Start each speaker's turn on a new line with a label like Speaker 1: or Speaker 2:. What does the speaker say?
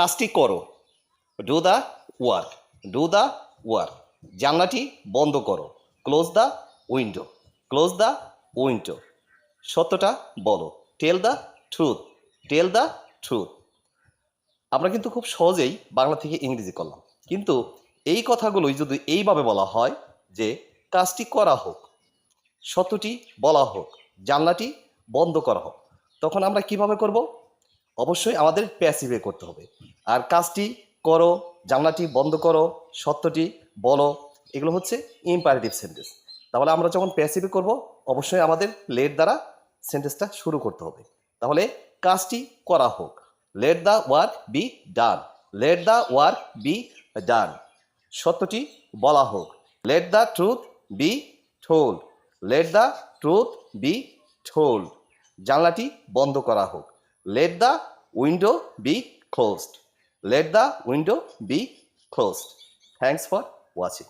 Speaker 1: কাজটি করো, do the work, do the work. জানলাটি বন্ধ করো, close the window, close the window. সত্যটা বলো, tell the truth, tell the truth. আমরা কিন্তু খুব সহজেই বাংলা থেকে ইংরেজি করলাম, কিন্তু এই কথাগুলোই যদি এইভাবে বলা হয় যে কাজটি করা হোক, সত্যটি বলা হোক, জানলাটি বন্ধ করা হোক, তখন আমরা কিভাবে করব? অবশ্যই আমাদের প্যাসিভে করতে হবে। আর কাজটি করো, জানলাটি বন্ধ করো, সত্যটি বলো, এগুলো হচ্ছে ইম্পারেটিভ সেন্টেন্স। তাহলে আমরা যখন প্যাসিভে করব, অবশ্যই আমাদের লেট দ্বারা সেন্টেন্সটা শুরু করতে হবে। তাহলে কাজটি করা হোক, let the work be done, let the work be done. সত্যটি বলা হোক, let the truth be told, let the truth be told. জানলাটি বন্ধ করা হোক, let the window be closed, let the window be closed. Thanks for watching.